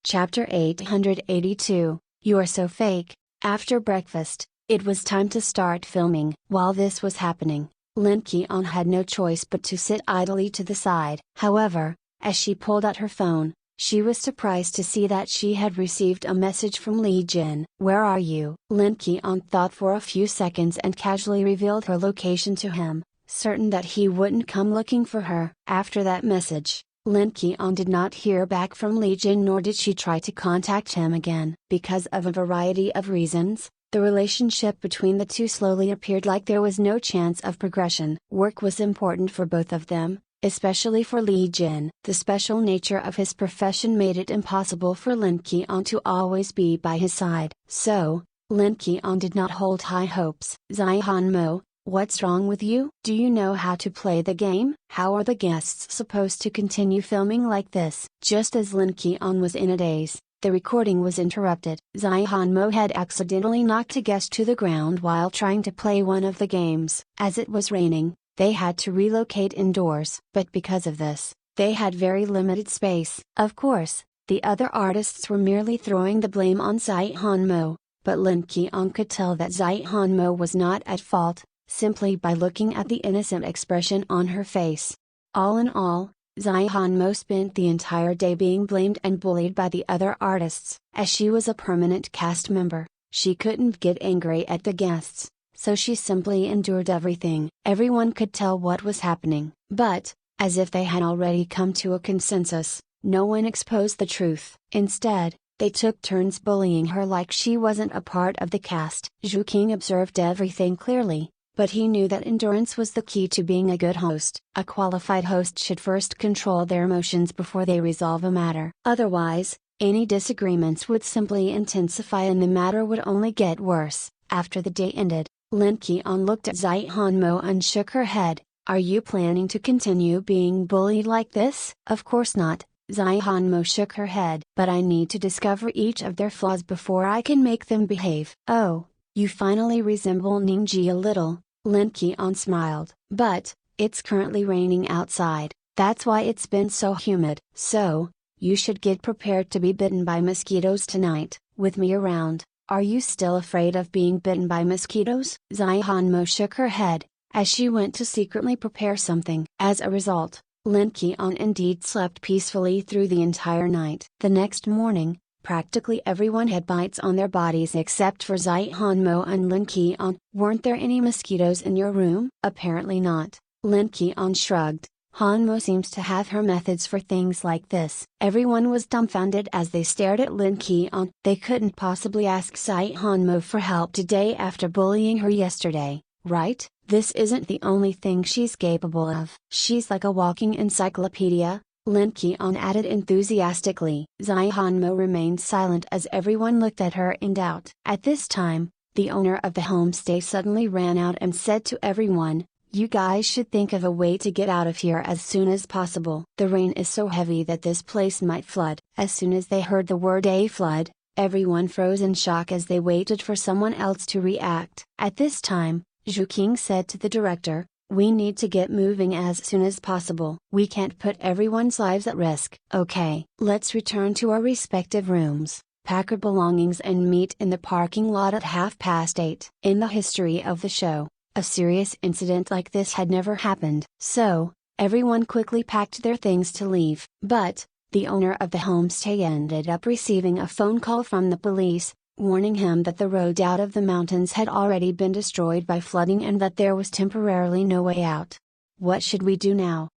Chapter 882, You Are So Fake. After breakfast, it was time to start filming. While this was happening, Lin Keon had no choice but to sit idly to the side. However, as she pulled out her phone, she was surprised to see that she had received a message from Lee Jin. "Where are you?" Lin Keon thought for a few seconds and casually revealed her location to him, certain that he wouldn't come looking for her. After that message, Lin Keon did not hear back from Lee Jin, nor did she try to contact him again. Because of a variety of reasons, the relationship between the two slowly appeared like there was no chance of progression. Work was important for both of them, especially for Lee Jin. The special nature of his profession made it impossible for Lin Keon to always be by his side. So, Lin Keon did not hold high hopes. "Zihan Mo, what's wrong with you? Do you know how to play the game? How are the guests supposed to continue filming like this?" Just as Lin Keon was in a daze, the recording was interrupted. Zihan Mo had accidentally knocked a guest to the ground while trying to play one of the games. As it was raining, they had to relocate indoors. But because of this, they had very limited space. Of course, the other artists were merely throwing the blame on Zihan Mo, but Lin Keon could tell that Zihan Mo was not at fault, simply by looking at the innocent expression on her face. All in all, Zihan Mo spent the entire day being blamed and bullied by the other artists. As she was a permanent cast member, she couldn't get angry at the guests, so she simply endured everything. Everyone could tell what was happening, but, as if they had already come to a consensus, no one exposed the truth. Instead, they took turns bullying her like she wasn't a part of the cast. Zhu King observed everything clearly, but he knew that endurance was the key to being a good host. A qualified host should first control their emotions before they resolve a matter. Otherwise, any disagreements would simply intensify and the matter would only get worse. After the day ended, Lin Keon looked at Zihan Mo and shook her head. "Are you planning to continue being bullied like this?" "Of course not," Zihan Mo shook her head. "But I need to discover each of their flaws before I can make them behave." "Oh, you finally resemble Ningji a little," Lin Keon smiled. "But, it's currently raining outside, that's why it's been so humid. So, you should get prepared to be bitten by mosquitoes tonight, with me around." "Are you still afraid of being bitten by mosquitoes?" Zihan Mo shook her head, as she went to secretly prepare something. As a result, Lin Keon indeed slept peacefully through the entire night. The next morning, practically everyone had bites on their bodies except for Zihan Mo and Lin Keon. "Weren't there any mosquitoes in your room?" "Apparently not," Lin Keon shrugged. "Han Mo seems to have her methods for things like this." Everyone was dumbfounded as they stared at Lin Keon. They couldn't possibly ask Zihan Mo for help today after bullying her yesterday, right? This isn't the only thing she's capable of. "She's like a walking encyclopedia," Lin Keon added enthusiastically. Zihan Mo remained silent as everyone looked at her in doubt. At this time, the owner of the homestay suddenly ran out and said to everyone, "You guys should think of a way to get out of here as soon as possible. The rain is so heavy that this place might flood." As soon as they heard the word "a flood," everyone froze in shock as they waited for someone else to react. At this time, Zhu King said to the director, "We need to get moving as soon as possible. We can't put everyone's lives at risk." "Okay, let's return to our respective rooms, pack our belongings and meet in the parking lot at 8:30. In the history of the show, a serious incident like this had never happened. So, everyone quickly packed their things to leave. But, the owner of the homestay ended up receiving a phone call from the police, warning him that the road out of the mountains had already been destroyed by flooding and that there was temporarily no way out. "What should we do now?"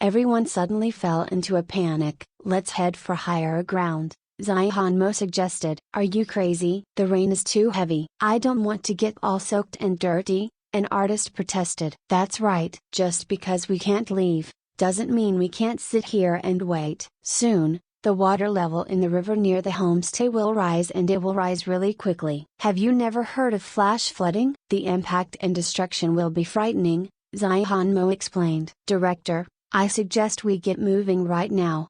Everyone suddenly fell into a panic. "Let's head for higher ground," Zihan Mo suggested. "Are you crazy? The rain is too heavy." "I don't want to get all soaked and dirty," an artist protested. "That's right. Just because we can't leave, doesn't mean we can't sit here and wait. Soon, the water level in the river near the homestay will rise, and it will rise really quickly. Have you never heard of flash flooding? The impact and destruction will be frightening," Zihan Mo explained. "Director, I suggest we get moving right now."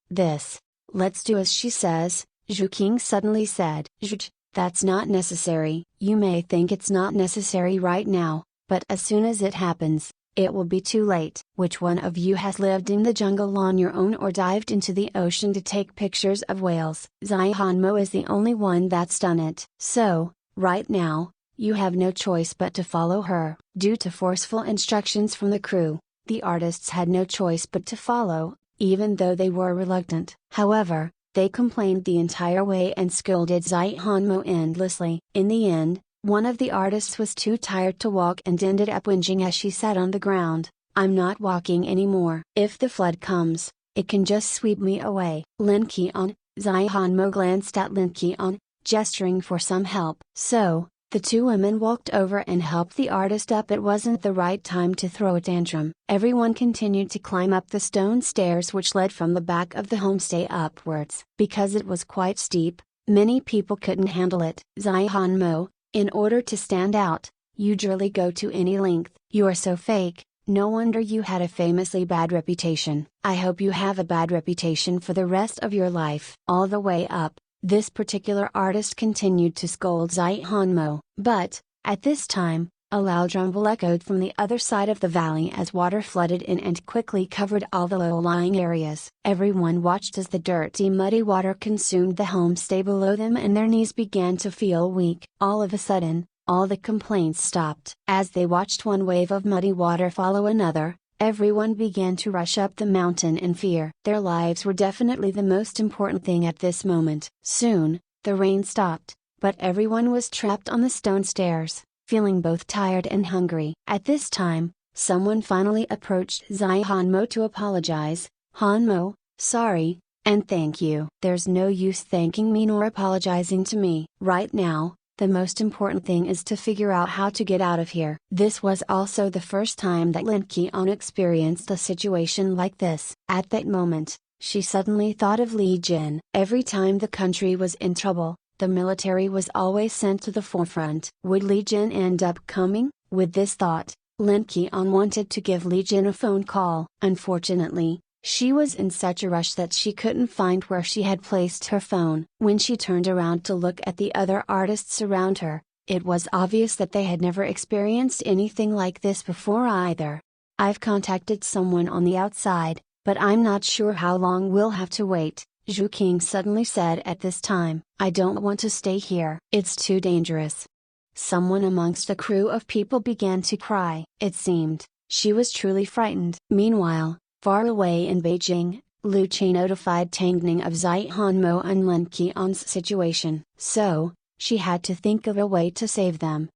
Let's do as she says," Zhu King suddenly said. "Zhu, that's not necessary." "You may think it's not necessary right now, but as soon as it happens, It will be too late. Which one of you has lived in the jungle on your own or dived into the ocean to take pictures of whales? Zaihanmo is the only one that's done it. So, right now, you have no choice but to follow her. Due to forceful instructions from the crew, the artists had no choice but to follow, even though they were reluctant. However, they complained the entire way and scolded Zaihanmo endlessly. In the end, one of the artists was too tired to walk and ended up whinging as she sat on the ground. "I'm not walking anymore. If the flood comes, it can just sweep me away." Lin Qian, Zaihanmo glanced at Lin Qian, gesturing for some help. So, the two women walked over and helped the artist up. It wasn't the right time to throw a tantrum. Everyone continued to climb up the stone stairs which led from the back of the homestay upwards. Because it was quite steep, many people couldn't handle it. Zaihanmo, in order to stand out, usually go to any length. "You're so fake, no wonder you had a famously bad reputation. I hope you have a bad reputation for the rest of your life." All the way up, this particular artist continued to scold Zaihanmo. But, at this time, a loud rumble echoed from the other side of the valley as water flooded in and quickly covered all the low-lying areas. Everyone watched as the dirty muddy water consumed the homestay below them and their knees began to feel weak. All of a sudden, all the complaints stopped. As they watched one wave of muddy water follow another, everyone began to rush up the mountain in fear. Their lives were definitely the most important thing at this moment. Soon, the rain stopped, but everyone was trapped on the stone stairs, feeling both tired and hungry. At this time, someone finally approached Zaihanmo to apologize. "Hanmo, sorry, and thank you." "There's no use thanking me nor apologizing to me. Right now, the most important thing is to figure out how to get out of here." This was also the first time that Lin Qian experienced a situation like this. At that moment, she suddenly thought of Li Jin. Every time the country was in trouble, the military was always sent to the forefront. Would Li Jin end up coming? With this thought, Lin Qian wanted to give Li Jin a phone call. Unfortunately, she was in such a rush that she couldn't find where she had placed her phone. When she turned around to look at the other artists around her, it was obvious that they had never experienced anything like this before either. "I've contacted someone on the outside, but I'm not sure how long we'll have to wait," Zhu King suddenly said at this time. "I don't want to stay here. It's too dangerous." Someone amongst the crew of people began to cry. It seemed, she was truly frightened. Meanwhile, far away in Beijing, Lu Qi notified Tang Ning of Zaihanmo and Lin Qian's situation. So, she had to think of a way to save them.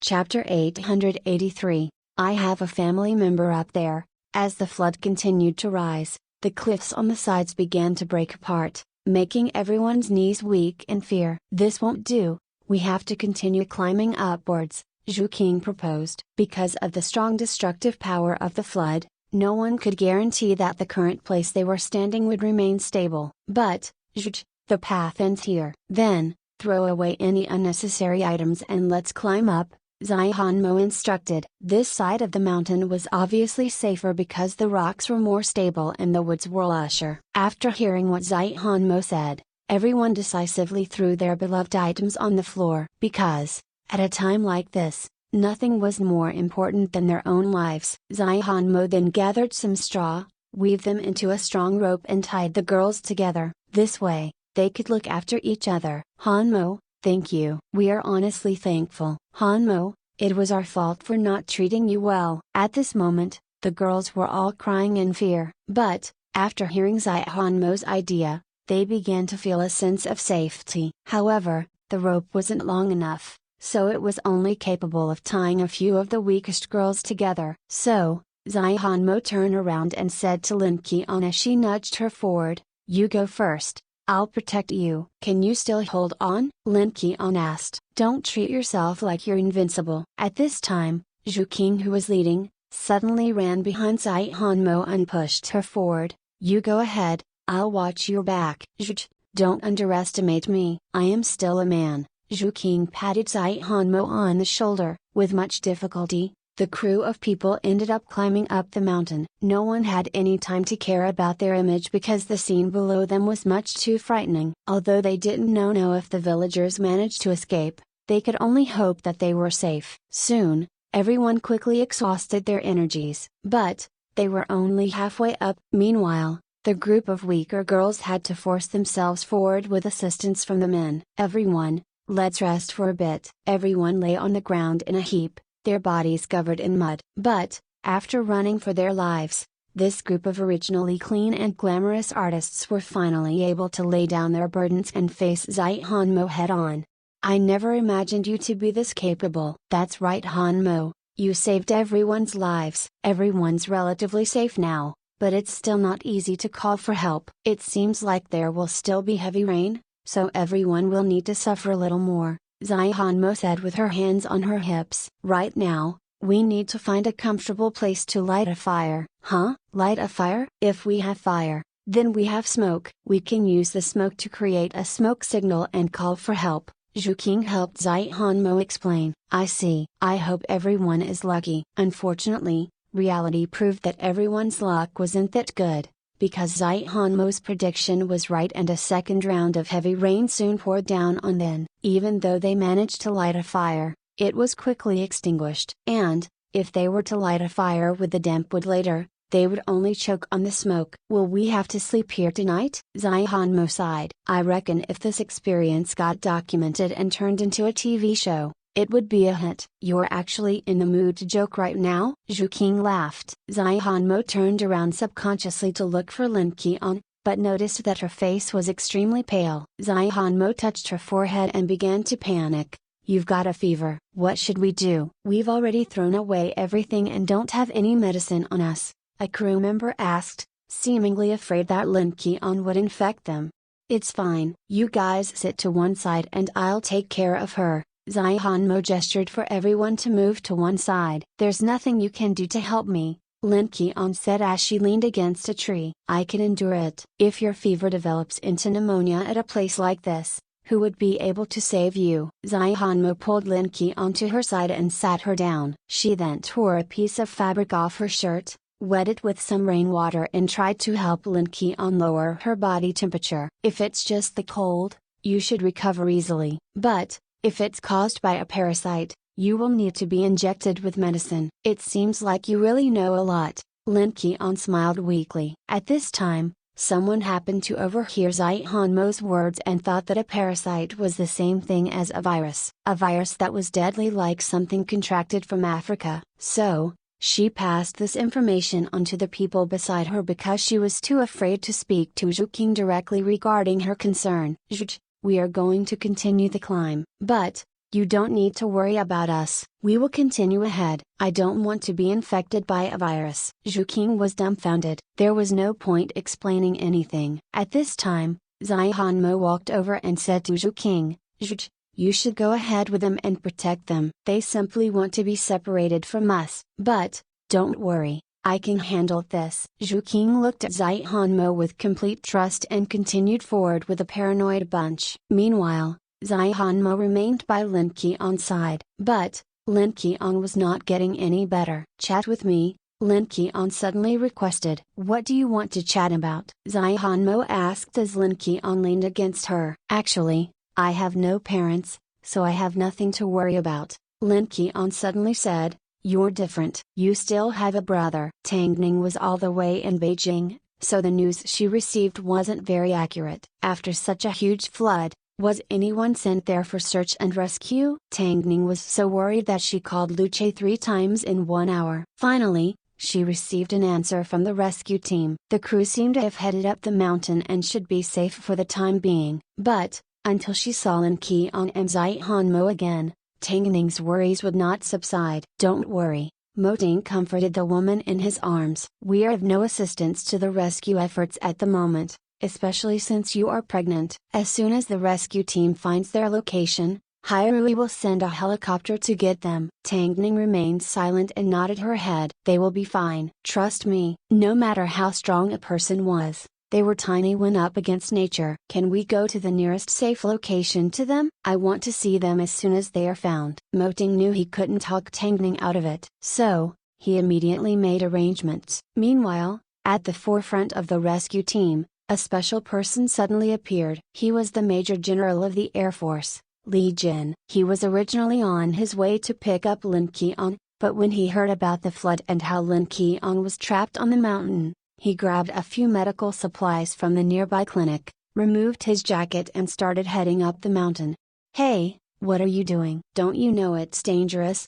Chapter 883. I have a family member up there. As the flood continued to rise, the cliffs on the sides began to break apart, making everyone's knees weak in fear. "This won't do, we have to continue climbing upwards," Zhu King proposed. Because of the strong destructive power of the flood, no one could guarantee that the current place they were standing would remain stable. "But, Zhu, the path ends here." "Then, throw away any unnecessary items and let's climb up," Zaihanmo instructed. This side of the mountain was obviously safer because the rocks were more stable and the woods were lusher. After hearing what Zaihanmo said, everyone decisively threw their beloved items on the floor. Because, at a time like this, nothing was more important than their own lives. Zaihanmo then gathered some straw, weaved them into a strong rope and tied the girls together. This way, they could look after each other. "Hanmo, thank you. We are honestly thankful." "Hanmo, it was our fault for not treating you well." At this moment, the girls were all crying in fear. But, after hearing Zaihanmo's idea, they began to feel a sense of safety. However, the rope wasn't long enough, so it was only capable of tying a few of the weakest girls together. So, Zaihanmo turned around and said to Lin Qian as she nudged her forward, "You go first. I'll protect you." "Can you still hold on?" Lin Qian asked. "Don't treat yourself like you're invincible." At this time, Zhu King, who was leading, suddenly ran behind Zaihanmo and pushed her forward. "You go ahead, I'll watch your back." "Zhu, don't underestimate me. I am still a man." Zhu King patted Zaihanmo on the shoulder. With much difficulty, the crew of people ended up climbing up the mountain. No one had any time to care about their image because the scene below them was much too frightening. Although they didn't know if the villagers managed to escape, they could only hope that they were safe. Soon, Everyone quickly exhausted their energies. But, they were only halfway up. Meanwhile, the group of weaker girls had to force themselves forward with assistance from the men. Everyone, let's rest for a bit. Everyone lay on the ground in a heap, their bodies covered in mud. But, after running for their lives, this group of originally clean and glamorous artists were finally able to lay down their burdens and face Hanmo head on. I never imagined you to be this capable. That's right, Hanmo, you saved everyone's lives. Everyone's relatively safe now, but it's still not easy to call for help. It seems like there will still be heavy rain, so everyone will need to suffer a little more, Hanmo said with her hands on her hips. Right now, we need to find a comfortable place to light a fire. Huh? Light a fire? If we have fire, then we have smoke. We can use the smoke to create a smoke signal and call for help. Zhu King helped Hanmo explain. I see. I hope everyone is lucky. Unfortunately, reality proved that everyone's luck wasn't that good, because Hanmo's prediction was right and a second round of heavy rain soon poured down on them. Even though they managed to light a fire, it was quickly extinguished. And, if they were to light a fire with the damp wood later, they would only choke on the smoke. Will we have to sleep here tonight? Hanmo sighed. I reckon if this experience got documented and turned into a TV show, it would be a hit. You're actually in the mood to joke right now? Zhu King laughed. Hanmo turned around subconsciously to look for Lin Qian, but noticed that her face was extremely pale. Hanmo touched her forehead and began to panic. You've got a fever. What should we do? We've already thrown away everything and don't have any medicine on us, a crew member asked, seemingly afraid that Lin Qian would infect them. It's fine. You guys sit to one side and I'll take care of her. Hanmo gestured for everyone to move to one side. There's nothing you can do to help me, Lin Qian said as she leaned against a tree. I can endure it. If your fever develops into pneumonia at a place like this, who would be able to save you? Hanmo pulled Lin Qian to her side and sat her down. She then tore a piece of fabric off her shirt, wet it with some rainwater and tried to help Lin Qian lower her body temperature. If it's just the cold, you should recover easily. But, if it's caused by a parasite, you will need to be injected with medicine. It seems like you really know a lot. Lin Qian smiled weakly. At this time, someone happened to overhear Hanmo's words and thought that a parasite was the same thing as a virus that was deadly, like something contracted from Africa. So, she passed this information on to the people beside her because she was too afraid to speak to Zhu King directly regarding her concern. Zhu, we are going to continue the climb. But, you don't need to worry about us. We will continue ahead. I don't want to be infected by a virus. Zhu King was dumbfounded. There was no point explaining anything. At this time, Hanmo walked over and said to Zhu King, Zhu, you should go ahead with them and protect them. They simply want to be separated from us. But, don't worry, I can handle this. Zhu King looked at Hanmo with complete trust and continued forward with a paranoid bunch. Meanwhile, Hanmo remained by Lin Qian's side. But, Lin Qian was not getting any better. Chat with me, Lin Qian suddenly requested. What do you want to chat about? Hanmo asked as Lin Qian leaned against her. Actually, I have no parents, so I have nothing to worry about, Lin Qian suddenly said. You're different. You still have a brother. Tang Ning was all the way in Beijing, so the news she received wasn't very accurate. After such a huge flood, was anyone sent there for search and rescue? Tang Ning was so worried that she called Lu Che 3 times in 1 hour. Finally, she received an answer from the rescue team. The crew seemed to have headed up the mountain and should be safe for the time being. But, until she saw Lin Qian and Hanmo again, Tang Ning's worries would not subside. Don't worry, Mo Ting comforted the woman in his arms. We are of no assistance to the rescue efforts at the moment, especially since you are pregnant. As soon as the rescue team finds their location, Hairui will send a helicopter to get them. Tang Ning remained silent and nodded her head. They will be fine. Trust me. No matter how strong a person was, they were tiny when up against nature. Can we go to the nearest safe location to them? I want to see them as soon as they are found. Mo Ting knew he couldn't talk Tang Ning out of it. So, he immediately made arrangements. Meanwhile, at the forefront of the rescue team, a special person suddenly appeared. He was the Major General of the Air Force, Li Jin. He was originally on his way to pick up Lin Qian, But when he heard about the flood and how Lin Qian was trapped on the mountain, he grabbed a few medical supplies from the nearby clinic, removed his jacket and started heading up the mountain. "Hey, what are you doing? Don't you know it's dangerous?"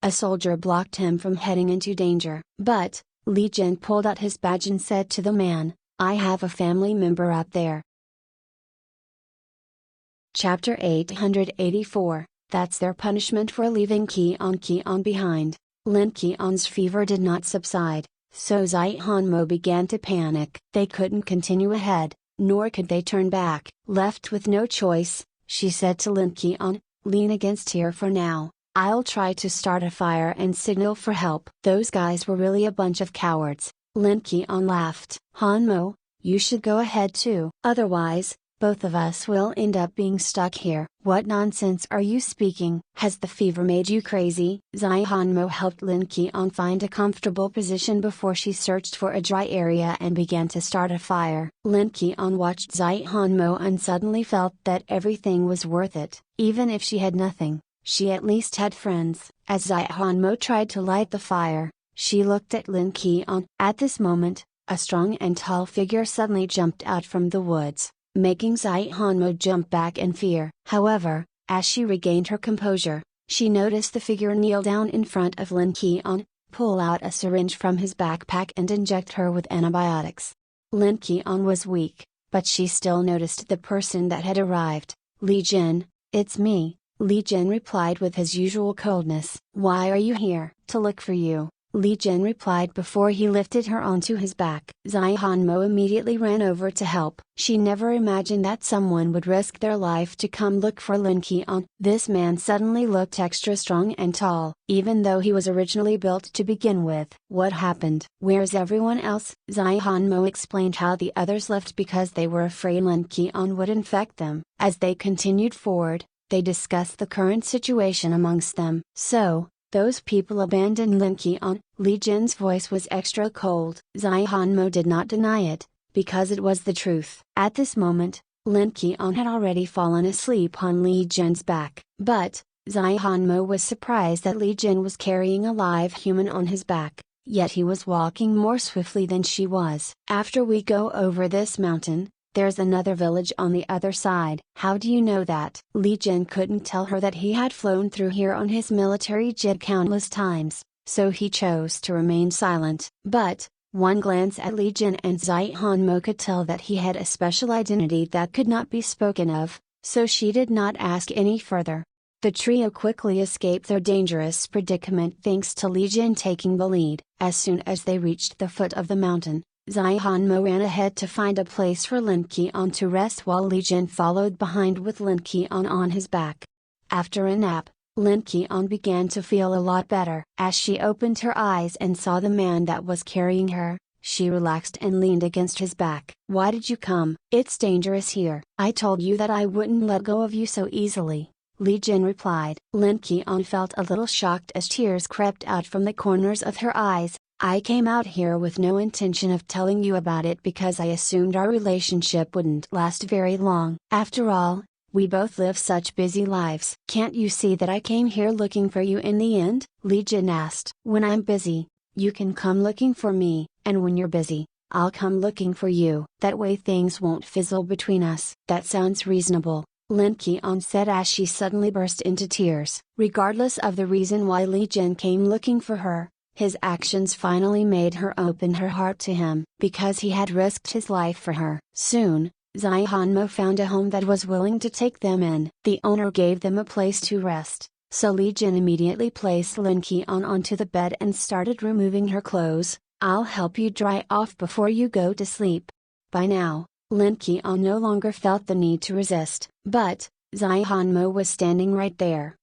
A soldier blocked him from heading into danger. But, Li Jin pulled out his badge and said to the man, "I have a family member out there." Chapter 884, That's Their Punishment for Leaving Qian behind. Lin Qian's fever did not subside, so Zai Hanmo began to panic. They couldn't continue ahead, nor could they turn back. Left with no choice, she said to Lin Qian, "Lean against here for now. I'll try to start a fire and signal for help." Those guys were really a bunch of cowards. Lin Qian laughed. "Hanmo, you should go ahead too. Otherwise, both of us will end up being stuck here." "What nonsense are you speaking? Has the fever made you crazy?" Zai Hanmo helped Lin Qian find a comfortable position before she searched for a dry area and began to start a fire. Lin Qian watched Zai Hanmo and suddenly felt that everything was worth it. Even if she had nothing, she at least had friends. As Zai Hanmo tried to light the fire, she looked at Lin Qian. At this moment, a strong and tall figure suddenly jumped out from the woods, making Zai Hanmo jump back in fear. However, as she regained her composure, she noticed the figure kneel down in front of Lin Qian, pull out a syringe from his backpack and inject her with antibiotics. Lin Qian was weak, but she still noticed the person that had arrived. "Li Jin, it's me," Li Jin replied with his usual coldness. "Why are you here?" "To look for you," Li Jin replied before he lifted her onto his back. Zai Hanmo immediately ran over to help. She never imagined that someone would risk their life to come look for Lin Qian. This man suddenly looked extra strong and tall, even though he was originally built to begin with. "What happened? Where's everyone else?" Zai Hanmo explained how the others left because they were afraid Lin Qian would infect them. As they continued forward, they discussed the current situation amongst them. "So, those people abandoned Lin Qian." Li Jin's voice was extra cold. Zai Hanmo did not deny it, because it was the truth. At this moment, Lin Qian had already fallen asleep on Li Jin's back. But, Zai Hanmo was surprised that Li Jin was carrying a live human on his back, yet he was walking more swiftly than she was. "After we go over this mountain, there's another village on the other side." "How do you know that?" Li Jin couldn't tell her that he had flown through here on his military jet countless times, so he chose to remain silent. But, one glance at Li Jin and Zai Hanmo could tell that he had a special identity that could not be spoken of, so she did not ask any further. The trio quickly escaped their dangerous predicament thanks to Li Jin taking the lead. As soon as they reached the foot of the mountain, Zai Hanmo ran ahead to find a place for Lin Qian to rest while Li Jin followed behind with Lin Qian on his back. After a nap, Lin Qian began to feel a lot better. As she opened her eyes and saw the man that was carrying her, she relaxed and leaned against his back. "Why did you come?" "It's dangerous here." "I told you that I wouldn't let go of you so easily," Li Jin replied. Lin Qian felt a little shocked as tears crept out from the corners of her eyes. "I came out here with no intention of telling you about it because I assumed our relationship wouldn't last very long. After all, we both live such busy lives." "Can't you see that I came here looking for you in the end?" Li Jin asked. "When I'm busy, you can come looking for me, and when you're busy, I'll come looking for you. That way things won't fizzle between us." "That sounds reasonable," Lin Qian said as she suddenly burst into tears. Regardless of the reason why Li Jin came looking for her, his actions finally made her open her heart to him. Because he had risked his life for her. Soon, Zai Hanmo found a home that was willing to take them in. The owner gave them a place to rest, so Li Jin immediately placed Lin Qian onto the bed and started removing her clothes. "I'll help you dry off before you go to sleep." By now, Lin Qian no longer felt the need to resist. But, Zai Hanmo was standing right there.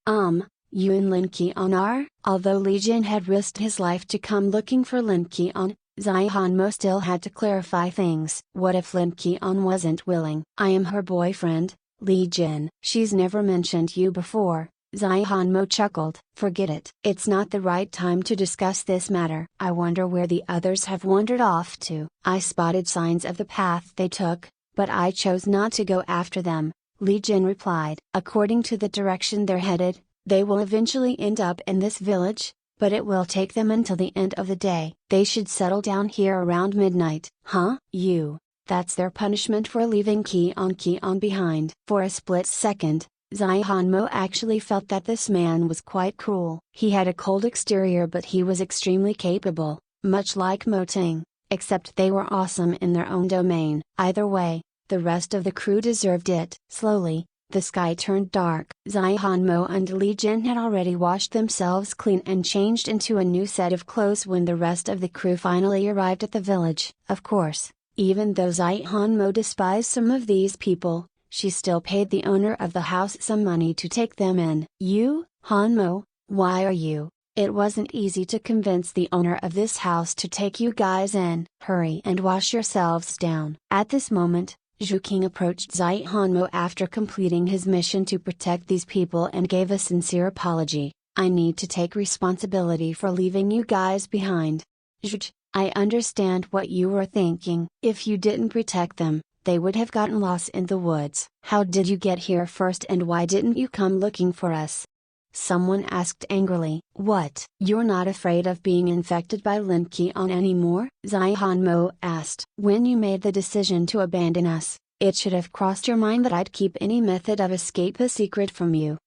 You and Lin Qian are?" Although Li Jin had risked his life to come looking for Lin Qian, Zai Hanmo still had to clarify things. "What if Lin Qian wasn't willing?" "I am her boyfriend, Li Jin." "She's never mentioned you before," Zai Hanmo chuckled. "Forget it. It's not the right time to discuss this matter." "I wonder where the others have wandered off to." "I spotted signs of the path they took, but I chose not to go after them," Li Jin replied. "According to the direction they're headed, they will eventually end up in this village, but it will take them until the end of the day. They should settle down here around midnight. Huh? That's their punishment for leaving Keon behind. For a split second, Zihanmo actually felt that this man was quite cruel. He had a cold exterior, but he was extremely capable, much like Moting, except they were awesome in their own domain. Either way, the rest of the crew deserved it. Slowly, the sky turned dark. Zihanmo and Li Jin had already washed themselves clean and changed into a new set of clothes when the rest of the crew finally arrived at the village. Of course, even though Zihanmo despised some of these people, she still paid the owner of the house some money to take them in. Hanmo, why are you? It wasn't easy to convince the owner of this house to take you guys in. Hurry and wash yourselves down. At this moment, Zhu King approached Zihanmo after completing his mission to protect these people and gave a sincere apology. I need to take responsibility for leaving you guys behind. Zhu, I understand what you were thinking. If you didn't protect them, they would have gotten lost in the woods. How did you get here first and why didn't you come looking for us? Someone asked angrily. What? You're not afraid of being infected by Lin Qian anymore? Zihanmo asked. When you made the decision to abandon us, it should have crossed your mind that I'd keep any method of escape a secret from you.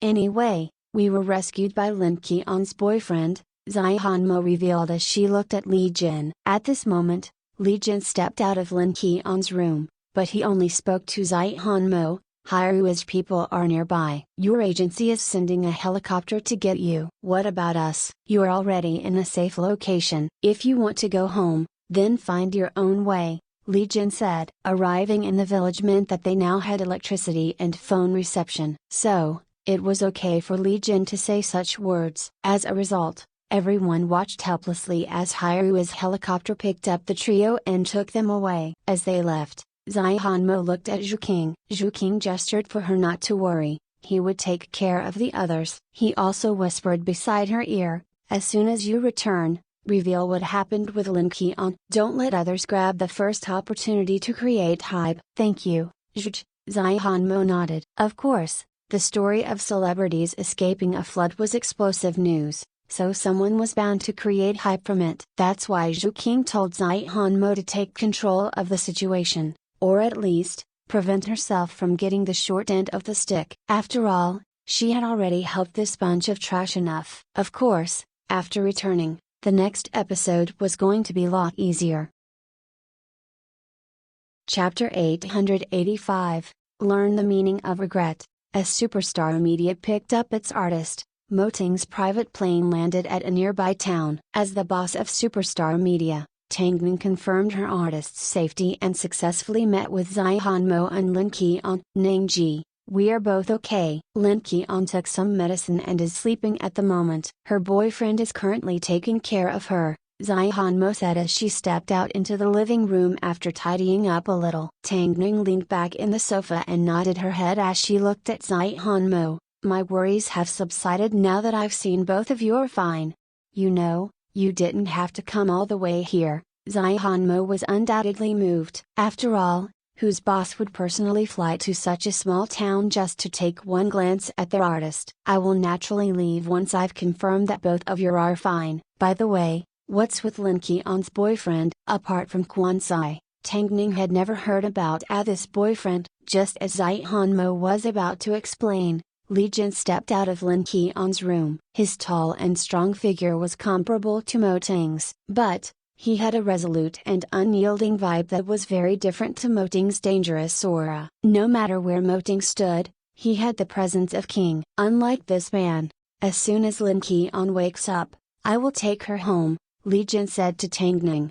Anyway, we were rescued by Lin Qian's boyfriend, Zihanmo revealed as she looked at Li Jin. At this moment, Li Jin stepped out of Lin Qian's room, but he only spoke to Zihanmo. Hairu's people are nearby. Your agency is sending a helicopter to get you. What about us? You're already in a safe location. If you want to go home, then find your own way, Li Jin said. Arriving in the village meant that they now had electricity and phone reception. So, it was okay for Li Jin to say such words. As a result, everyone watched helplessly as Hairu's helicopter picked up the trio and took them away. As they left, Zihanmo looked at Zhu King. Zhu King gestured for her not to worry, he would take care of the others. He also whispered beside her ear, as soon as you return, reveal what happened with Lin Qian. Don't let others grab the first opportunity to create hype. Thank you, Zhu. Zihanmo nodded. Of course, the story of celebrities escaping a flood was explosive news, so someone was bound to create hype from it. That's why Zhu King told Zihanmo to take control of the situation, or at least, prevent herself from getting the short end of the stick. After all, she had already helped this bunch of trash enough. Of course, after returning, the next episode was going to be a lot easier. Chapter 885, Learn the Meaning of Regret. As Superstar Media picked up its artist, Moting's private plane landed at a nearby town. As the boss of Superstar Media, Tangning confirmed her artist's safety and successfully met with Zihanmo and Lin Qian. Ningji, we are both okay. Lin Qian took some medicine and is sleeping at the moment. Her boyfriend is currently taking care of her, Zihanmo said as she stepped out into the living room after tidying up a little. Tangning leaned back in the sofa and nodded her head as she looked at Zihanmo. My worries have subsided now that I've seen both of you are fine. You didn't have to come all the way here. Zihanmo was undoubtedly moved. After all, whose boss would personally fly to such a small town just to take one glance at their artist? I will naturally leave once I've confirmed that both of you are fine. By the way, what's with Lin Qian's boyfriend? Apart from Kwansai, Tangning had never heard about this boyfriend. Just as Zihanmo was about to explain, Li Jin stepped out of Lin Qian's room. His tall and strong figure was comparable to Moting's, but he had a resolute and unyielding vibe that was very different to Moting's dangerous aura. No matter where Moting stood, he had the presence of king. Unlike this man, as soon as Lin Qian wakes up, I will take her home, Li Jin said to Tangning.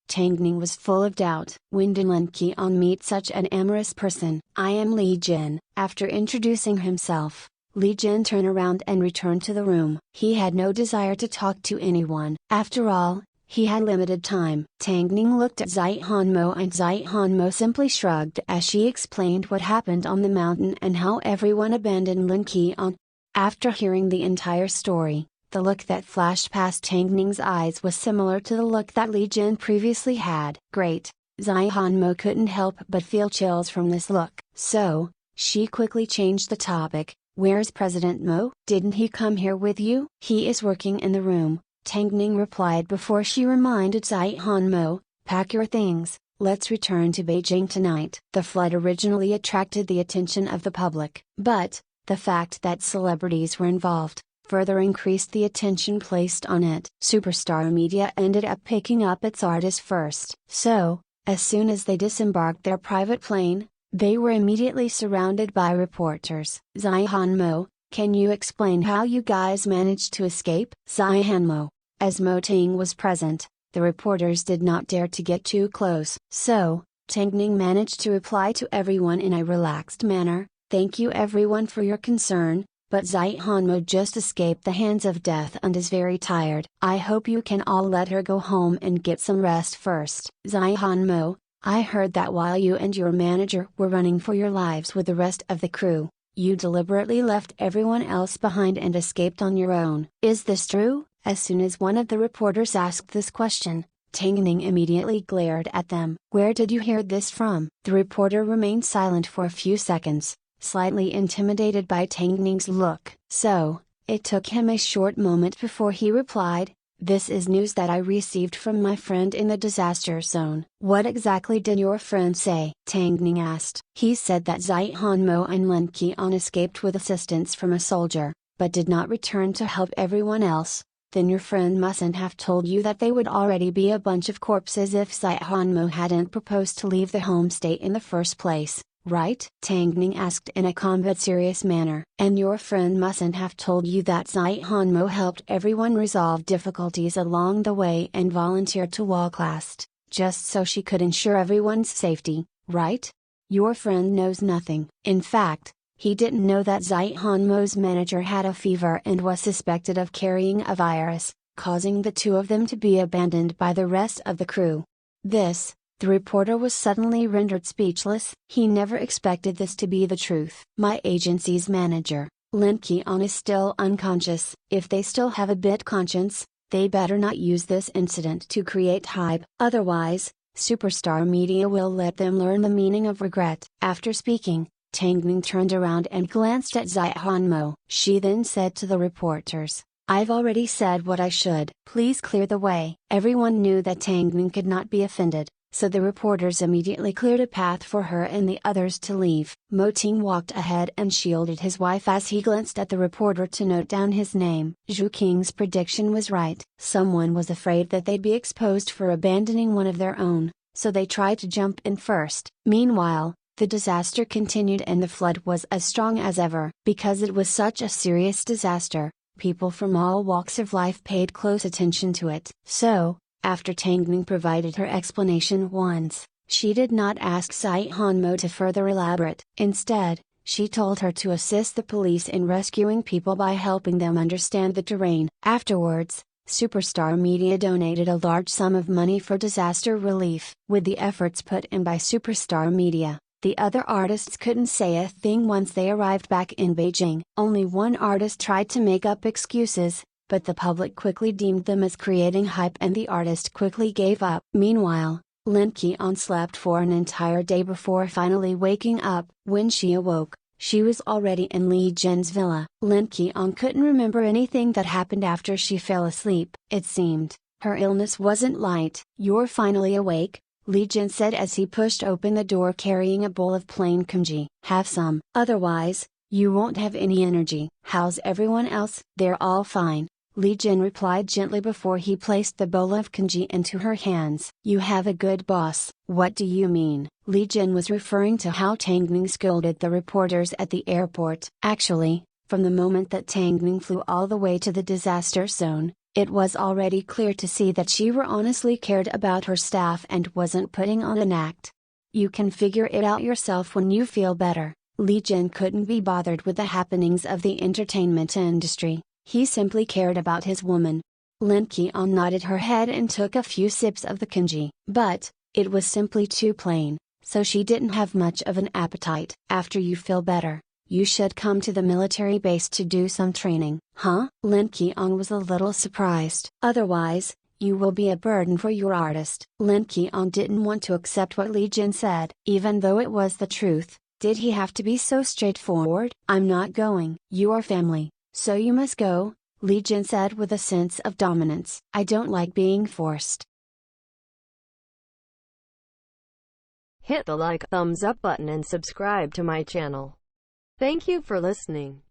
Tangning was full of doubt. When did Lin Qian meet such an amorous person? I am Li Jin. After introducing himself, Li Jin turned around and returned to the room. He had no desire to talk to anyone. After all, he had limited time. Tangning looked at Zihanmo and Zihanmo simply shrugged as she explained what happened on the mountain and how everyone abandoned Lin Qian. After hearing the entire story, the look that flashed past Tangning's eyes was similar to the look that Li Jin previously had. Great, Zihanmo couldn't help but feel chills from this look. So, she quickly changed the topic. Where's President Mo? Didn't he come here with you? He is working in the room, Tang Ning replied before she reminded Zihan Mo, pack your things, let's return to Beijing tonight. The flood originally attracted the attention of the public, but, the fact that celebrities were involved, further increased the attention placed on it. Superstar Media ended up picking up its artist first. So, as soon as they disembarked their private plane, they were immediately surrounded by reporters. Zihan Mo, can you explain how you guys managed to escape? Zihan Mo, as Mo Ting was present, the reporters did not dare to get too close. So, Tang Ning managed to reply to everyone in a relaxed manner, thank you everyone for your concern, but Zihan Mo just escaped the hands of death and is very tired. I hope you can all let her go home and get some rest first. Zihan Mo, I heard that while you and your manager were running for your lives with the rest of the crew, you deliberately left everyone else behind and escaped on your own. Is this true? As soon as one of the reporters asked this question, Tang Ning immediately glared at them. Where did you hear this from? The reporter remained silent for a few seconds, slightly intimidated by Tang Ning's look. So, it took him a short moment before he replied, this is news that I received from my friend in the disaster zone. What exactly did your friend say? Tang Ning asked. He said that Zihan Mo and Lin Qian escaped with assistance from a soldier, but did not return to help everyone else. Then your friend mustn't have told you that they would already be a bunch of corpses if Zihan Mo hadn't proposed to leave the home state in the first place, right? Tang Ning asked in a calm but serious manner. And your friend mustn't have told you that Zihan Mo helped everyone resolve difficulties along the way and volunteered to walk last, just so she could ensure everyone's safety, right? Your friend knows nothing. In fact, he didn't know that Zihan Mo's manager had a fever and was suspected of carrying a virus, causing the two of them to be abandoned by the rest of the crew. The reporter was suddenly rendered speechless. He never expected this to be the truth. My agency's manager, Lin Qian, is still unconscious. If they still have a bit conscience, they better not use this incident to create hype. Otherwise, Superstar Media will let them learn the meaning of regret. After speaking, Tang Ning turned around and glanced at Zihan Mo. She then said to the reporters, I've already said what I should. Please clear the way. Everyone knew that Tang Ning could not be offended, so the reporters immediately cleared a path for her and the others to leave. Mo Ting walked ahead and shielded his wife as he glanced at the reporter to note down his name. Zhu Qing's prediction was right. Someone was afraid that they'd be exposed for abandoning one of their own, so they tried to jump in first. Meanwhile, the disaster continued and the flood was as strong as ever. Because it was such a serious disaster, people from all walks of life paid close attention to it. So, after Tang Ning provided her explanation once, she did not ask Zihan Mo to further elaborate. Instead, she told her to assist the police in rescuing people by helping them understand the terrain. Afterwards, Superstar Media donated a large sum of money for disaster relief. With the efforts put in by Superstar Media, the other artists couldn't say a thing once they arrived back in Beijing. Only one artist tried to make up excuses, but the public quickly deemed them as creating hype and the artist quickly gave up. Meanwhile, Lin Qian slept for an entire day before finally waking up. When she awoke, she was already in Li Jin's villa. Lin Qian couldn't remember anything that happened after she fell asleep. It seemed, her illness wasn't light. You're finally awake, Li Jin said as he pushed open the door carrying a bowl of plain congee. Have some. Otherwise, you won't have any energy. How's everyone else? They're all fine, Li Jin replied gently before he placed the bowl of congee into her hands. You have a good boss. What do you mean? Li Jin was referring to how Tang Ning scolded the reporters at the airport. Actually, from the moment that Tang Ning flew all the way to the disaster zone, it was already clear to see that she honestly cared about her staff and wasn't putting on an act. You can figure it out yourself when you feel better. Li Jin couldn't be bothered with the happenings of the entertainment industry, he simply cared about his woman. Lin Qian nodded her head and took a few sips of the congee. But, it was simply too plain, so she didn't have much of an appetite. After you feel better, you should come to the military base to do some training. Huh? Lin Qian was a little surprised. Otherwise, you will be a burden for your artist. Lin Qian didn't want to accept what Li Jin said. Even though it was the truth, Did he have to be so straightforward? I'm not going. You are family, so you must go, Lee Jin said with a sense of dominance. I don't like being forced. Hit the like, thumbs up button and subscribe to my channel. Thank you for listening.